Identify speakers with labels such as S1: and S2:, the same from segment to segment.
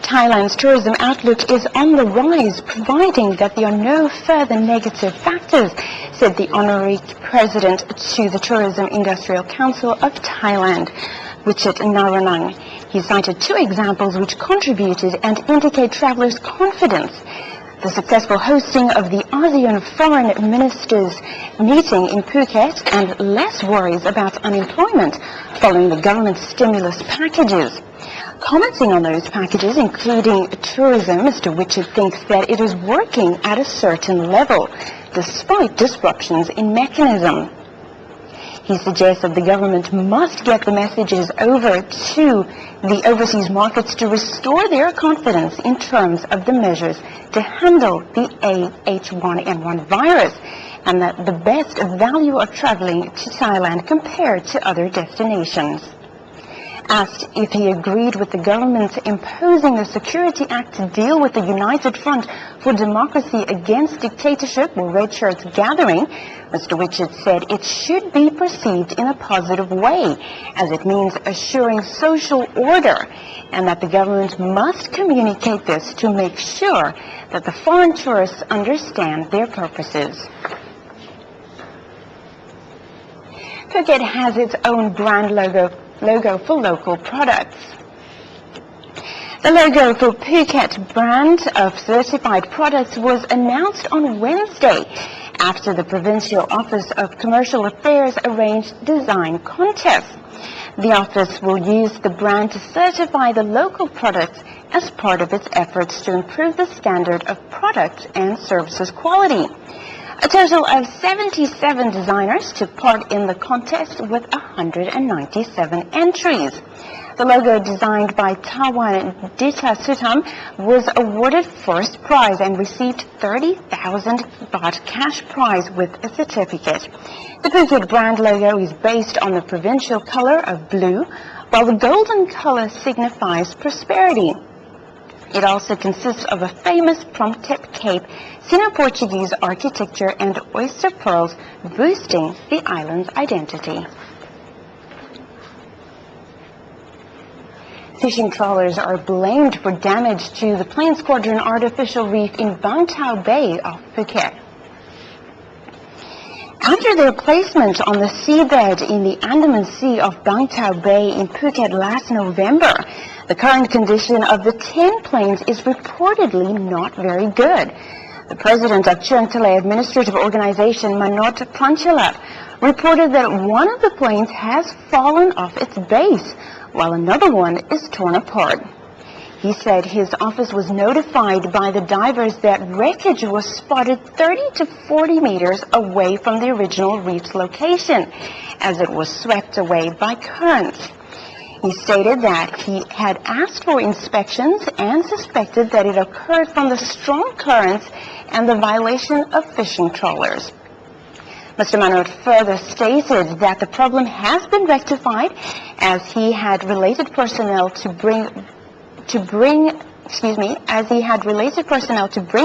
S1: Thailand's tourism outlook is on the rise, providing that there are no further negative factors, said the Honorary President to the Tourism Industrial Council of Thailand, Wichit. He cited two examples which contributed and indicate travelers' confidence. The successful hosting of the ASEAN Foreign Ministers meeting in Phuket and less worries about unemployment following the government's stimulus packages. Commenting on those packages, including tourism, Mr. Wichit thinks that it is working at a certain level, despite disruptions in mechanism. He suggests that the government must get the messages over to the overseas markets to restore their confidence in terms of the measures to handle the H1N1 virus, and that the best value of traveling to Thailand compared to other destinations. Asked if he agreed with the government imposing the Security Act to deal with the United Front for Democracy Against Dictatorship, or Red Shirts gathering, Mr. Wichit said it should be perceived in a positive way, as it means assuring social order, and that the government must communicate this to make sure that the foreign tourists understand their purposes. Phuket has its own brand logo for local products. The logo for Phuket brand of certified products was announced on Wednesday after the Provincial Office of Commercial Affairs arranged design contests. The office will use the brand to certify the local products as part of its efforts to improve the standard of product and services quality. A total of 77 designers took part in the contest with 197 entries. The logo, designed by Tawan Dita Sutam, was awarded first prize and received 30,000 baht cash prize with a certificate. The Phuket brand logo is based on the provincial color of blue, while the golden color signifies prosperity. It also consists of a famous plum-tip cape, Sino-Portuguese architecture, and oyster pearls, boosting the island's identity. Fishing trawlers are blamed for damage to the plane squadron artificial reef in Bangtao Bay off Phuket. After their placement on the seabed in the Andaman Sea of Bangtao Bay in Phuket last November, the current condition of the 10 planes is reportedly not very good. The president of Chantale Administrative Organization, Manot Pranchalat, reported that one of the planes has fallen off its base, while another one is torn apart. He said his office was notified by the divers that wreckage was spotted 30 to 40 meters away from the original reef's location, as it was swept away by currents. He stated that he had asked for inspections and suspected that it occurred from the strong currents and the violation of fishing trawlers. Mr. Manot further stated that the problem has been rectified, as he had related personnel to bring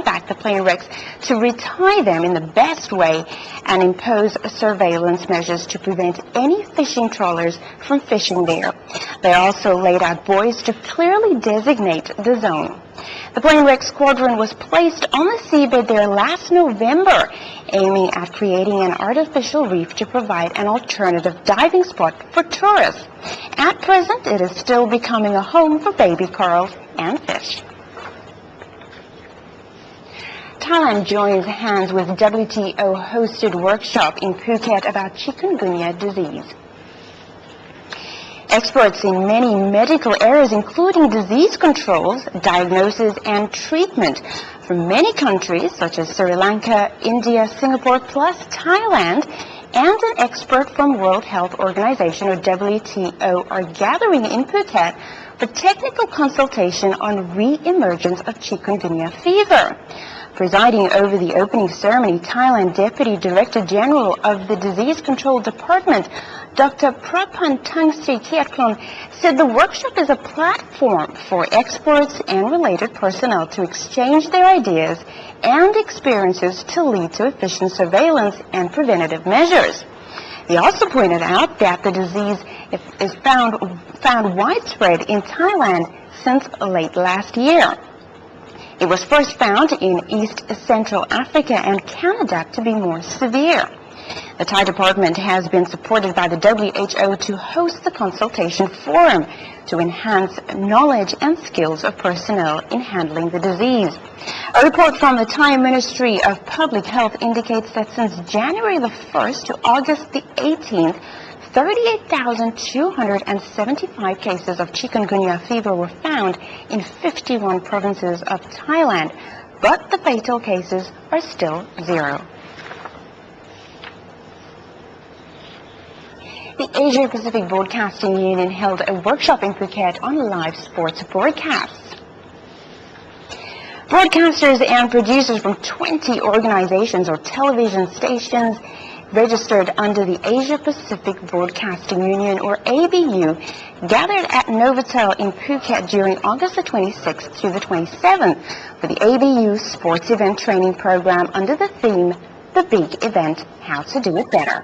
S1: back the plane wrecks to retie them in the best way and impose surveillance measures to prevent any fishing trawlers from fishing there. They also laid out buoys to clearly designate the zone. The plane wreck squadron was placed on the seabed there last November, aiming at creating an artificial reef to provide an alternative diving spot for tourists. At present, it is still becoming a home for baby corals and fish. Thailand joins hands with WTO-hosted workshop in Phuket about Chikungunya disease. Experts in many medical areas, including disease controls, diagnosis, and treatment from many countries such as Sri Lanka, India, Singapore, plus Thailand, and an expert from World Health Organization, or WTO, are gathering in Phuket for technical consultation on re-emergence of chikungunya fever. Presiding over the opening ceremony, Thailand Deputy Director General of the Disease Control Department, Dr. Prapan Tangsi Kiatklon, said the workshop is a platform for experts and related personnel to exchange their ideas and experiences to lead to efficient surveillance and preventative measures. He also pointed out that the disease is found widespread in Thailand since late last year. It was first found in East Central Africa and can adapt to be more severe. The Thai department has been supported by the WHO to host the consultation forum to enhance knowledge and skills of personnel in handling the disease. A report from the Thai Ministry of Public Health indicates that since January the 1st to August the 18th, 38,275 cases of Chikungunya fever were found in 51 provinces of Thailand, but the fatal cases are still 0. The Asia-Pacific Broadcasting Union held a workshop in Phuket on live sports broadcasts. Broadcasters and producers from 20 organizations or television stations registered under the Asia-Pacific Broadcasting Union, or ABU, gathered at Novotel in Phuket during August the 26th through the 27th for the ABU Sports Event Training Program under the theme, The Big Event, How to Do It Better.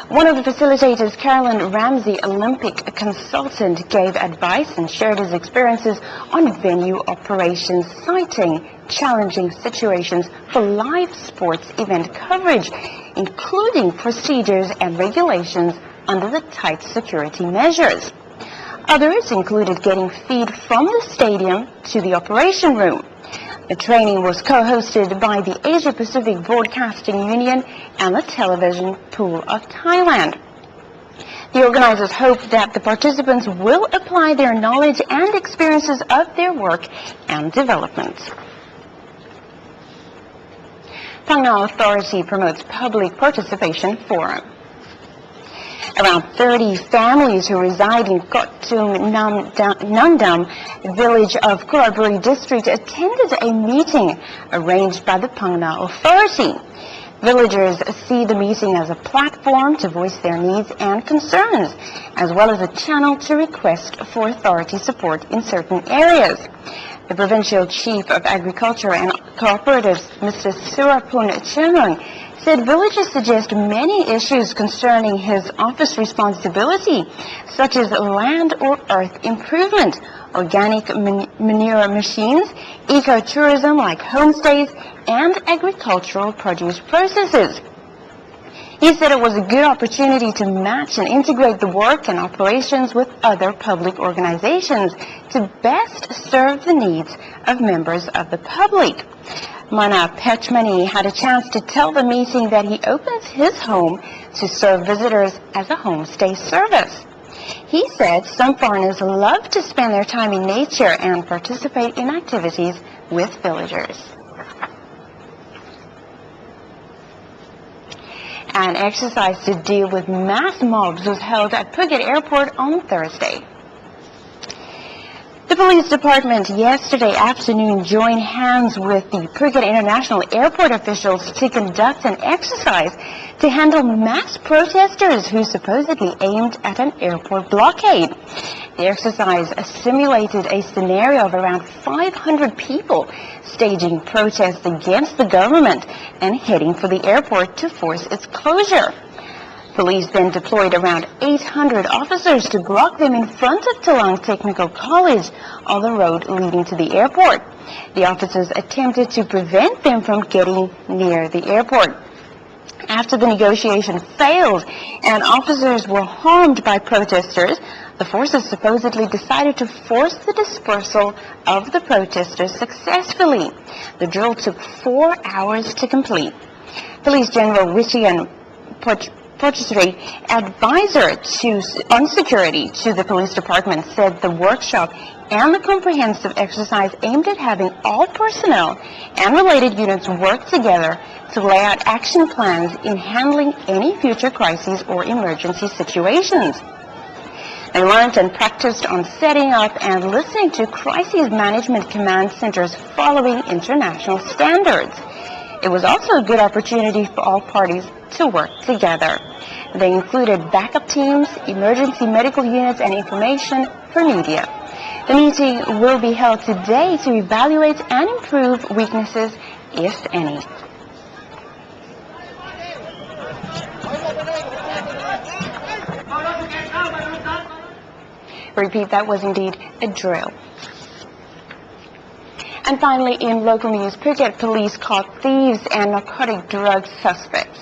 S1: One of the facilitators, Carolyn Ramsey, Olympic consultant, gave advice and shared his experiences on venue operations, citing challenging situations for live sports event coverage, including procedures and regulations under the tight security measures. Others included getting feed from the stadium to the operation room. The training was co-hosted by the Asia-Pacific Broadcasting Union and the Television Pool of Thailand. The organizers hope that the participants will apply their knowledge and experiences of their work and development. Phang-Nga Authority promotes public participation forum. Around 30 families who reside in Kotum Namdam village of Koraburi district attended a meeting arranged by the Phang-Nga Authority. Villagers see the meeting as a platform to voice their needs and concerns, as well as a channel to request for authority support in certain areas. The Provincial Chief of Agriculture and Cooperatives, Mr. Surapun Chenrung, said villagers suggest many issues concerning his office responsibility, such as land or earth improvement, organic manure machines, ecotourism like homestays, and agricultural produce processes. He said it was a good opportunity to match and integrate the work and operations with other public organizations to best serve the needs of members of the public. Mana Pechmani had a chance to tell the meeting that he opens his home to serve visitors as a homestay service. He said some foreigners love to spend their time in nature and participate in activities with villagers. An exercise to deal with mass mobs was held at Phuket Airport on Thursday. The police department yesterday afternoon joined hands with the Phuket International Airport officials to conduct an exercise to handle mass protesters who supposedly aimed at an airport blockade. The exercise simulated a scenario of around 500 people staging protests against the government and heading for the airport to force its closure. Police then deployed around 800 officers to block them in front of Talang Technical College on the road leading to the airport. The officers attempted to prevent them from getting near the airport. After the negotiation failed and officers were harmed by protesters, the forces supposedly decided to force the dispersal of the protesters successfully. The drill took 4 hours to complete. Police General Richian Potchesri, advisor on security to the police department, said the workshop and the comprehensive exercise aimed at having all personnel and related units work together to lay out action plans in handling any future crises or emergency situations. They learned and practiced on setting up and listening to crisis management command centers following international standards. It was also a good opportunity for all parties to work together. They included backup teams, emergency medical units, and information for media. The meeting will be held today to evaluate and improve weaknesses, if any. Repeat, that was indeed a drill. And finally, in local news, Phuket police caught thieves and narcotic drug suspects.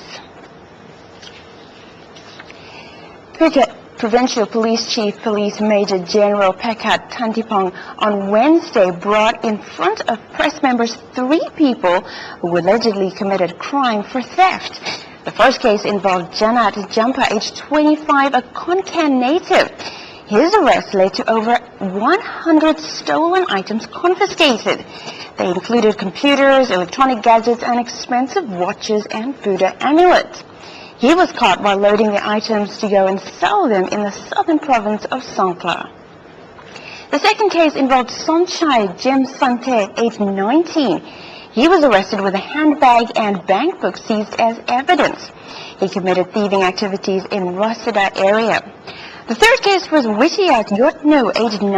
S1: Phuket Provincial Police Chief Police Major General Phekat Thantipong on Wednesday brought in front of press members 3 people who allegedly committed crime for theft. The first case involved Janat Jampa, aged 25, a Konkan native. His arrest led to over 100 stolen items confiscated. They included computers, electronic gadgets, and expensive watches and Buddha amulets. He was caught while loading the items to go and sell them in the southern province of Songkhla. The second case involved Sonchai Jem Sante, aged 19. He was arrested with a handbag and bank book seized as evidence. He committed thieving activities in Rasada area. The third case was Witiat Yotno, aged 9.